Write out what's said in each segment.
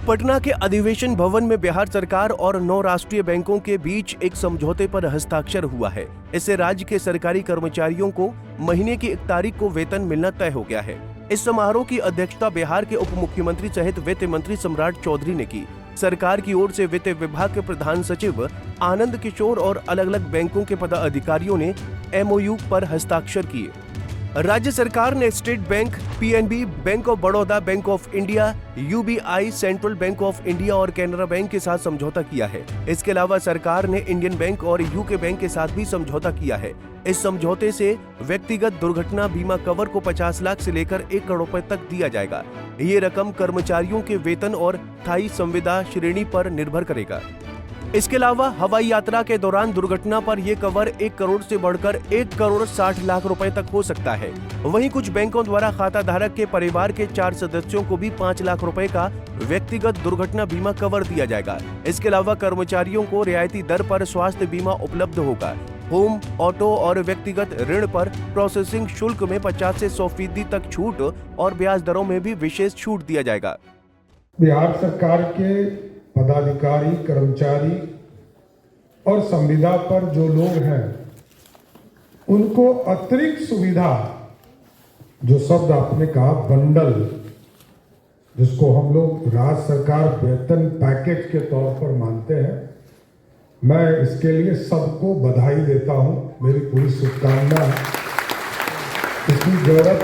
पटना के अधिवेशन भवन में बिहार सरकार और 9 राष्ट्रीय बैंकों के बीच एक समझौते पर हस्ताक्षर हुआ है। इससे राज्य के सरकारी कर्मचारियों को महीने की 1 तारीख को वेतन मिलना तय हो गया है। इस समारोह की अध्यक्षता बिहार के उप मुख्यमंत्री सहित वित्त मंत्री सम्राट चौधरी ने की। सरकार की ओर से वित्त विभाग के प्रधान सचिव आनंद किशोर और अलग अलग बैंकों के पदाधिकारियों ने MOU पर हस्ताक्षर किए। राज्य सरकार ने state bank, PNB, bank of Baroda, bank of India, UBI, central bank of India और कैनरा बैंक के साथ समझौता किया है। इसके अलावा सरकार ने इंडियन बैंक और UK बैंक के साथ भी समझौता किया है। इस समझौते से व्यक्तिगत दुर्घटना बीमा कवर को 50 लाख से लेकर 1 करोड़ रुपए तक दिया जाएगा। ये रकम कर्मचारियों के वेतन और स्थायी संविदा श्रेणी पर निर्भर करेगा। इसके अलावा हवाई यात्रा के दौरान दुर्घटना पर यह कवर 1 करोड़ से बढ़कर 1 करोड़ 60 लाख रुपए तक हो सकता है। वहीं कुछ बैंकों द्वारा खाता धारक के परिवार के 4 सदस्यों को भी 5 लाख रुपए का व्यक्तिगत दुर्घटना बीमा कवर दिया जाएगा। इसके अलावा कर्मचारियों को रियायती दर पर स्वास्थ्य बीमा उपलब्ध होगा। होम, ऑटो और व्यक्तिगत ऋण पर प्रोसेसिंग शुल्क में 50 से 100% तक छूट और ब्याज दरों में भी विशेष छूट दिया जाएगा। बिहार सरकार के पदाधिकारी, कर्मचारी और संविदा पर जो लोग हैं उनको अतिरिक्त सुविधा, जो शब्द आपने कहा बंडल, जिसको हम लोग राज्य सरकार वेतन पैकेज के तौर पर मानते हैं, मैं इसके लिए सबको बधाई देता हूं। मेरी पूरी शुभकामना। इसकी जरूरत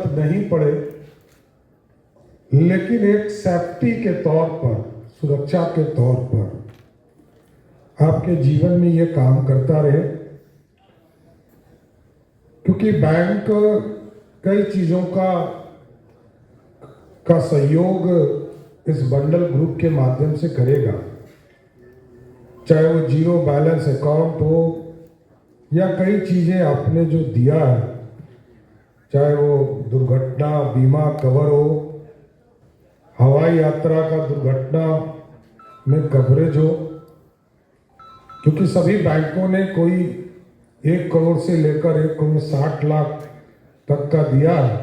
नहीं पड़े, लेकिन एक सेफ्टी के तौर पर, सुरक्षा के तौर पर आपके जीवन में ये काम करता रहे, क्योंकि बैंक कई चीजों का सहयोग इस बंडल ग्रुप के माध्यम से करेगा, चाहे वो 0 बैलेंस अकाउंट हो या कई चीजें आपने जो दिया है, चाहे वो दुर्घटना बीमा कवर हो, हवाई यात्रा का दुर्घटना में कवरेज हो, क्योंकि सभी बैंकों ने कोई 1 करोड़ से लेकर 1 करोड़ 60 लाख तक का दिया है।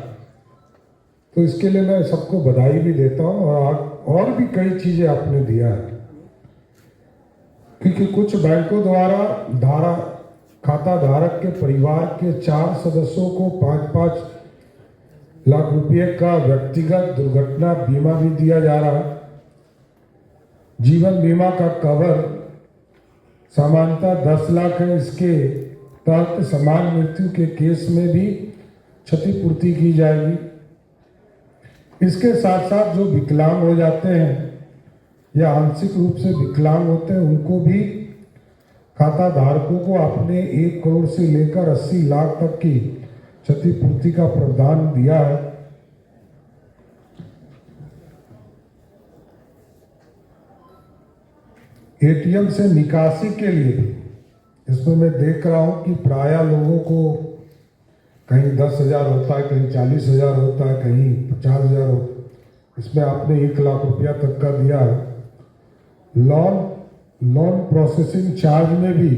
तो इसके लिए मैं सबको बधाई भी देता हूं। और भी कई चीजें आपने दिया है, क्योंकि कुछ बैंकों द्वारा खाता धारक के परिवार के 4 सदस्यों को 5-5 लाख रुपए का व्यक्तिगत दुर्घटना बीमा भी दिया जा रहा है। जीवन बीमा का कवर सामान्यतः 10 लाख है। इसके तहत समान मृत्यु के केस में भी क्षतिपूर्ति की जाएगी। इसके साथ साथ जो विकलांग हो जाते हैं या आंशिक रूप से विकलांग होते हैं, उनको भी खाता धारकों को आपने 1 करोड़ से लेकर 80 लाख तक की क्षतिपूर्ति का प्रावधान दिया है। ATM से निकासी के लिए भी इसमें मैं देख रहा हूं कि प्रायः लोगों को कहीं 10,000 होता है, कहीं 40,000 होता है, कहीं 50,000 होता है। इसमें आपने 1 लाख रुपया तक का दिया है। लोन प्रोसेसिंग चार्ज में भी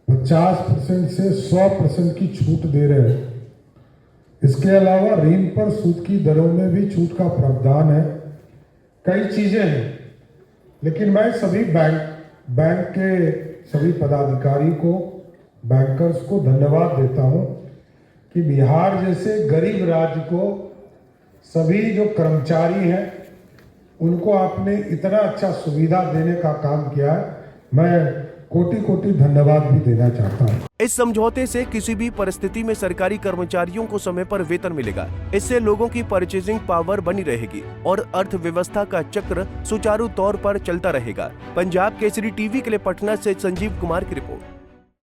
50% से 100% की छूट दे रहे हैं। इसके अलावा ऋण पर सूद की दरों में भी छूट का प्रावधान है। कई चीजें हैं, लेकिन मैं सभी बैंक के सभी पदाधिकारी को, बैंकर्स को धन्यवाद देता हूं कि बिहार जैसे गरीब राज्य को सभी जो कर्मचारी हैं उनको आपने इतना अच्छा सुविधा देने का काम किया है। मैं कोटि धन्यवाद भी देना चाहता हूँ। इस समझौते से किसी भी परिस्थिति में सरकारी कर्मचारियों को समय पर वेतन मिलेगा। इससे लोगों की परचेजिंग पावर बनी रहेगी और अर्थव्यवस्था का चक्र सुचारू तौर पर चलता रहेगा। पंजाब केसरी टीवी के लिए पटना से संजीव कुमार की रिपोर्ट।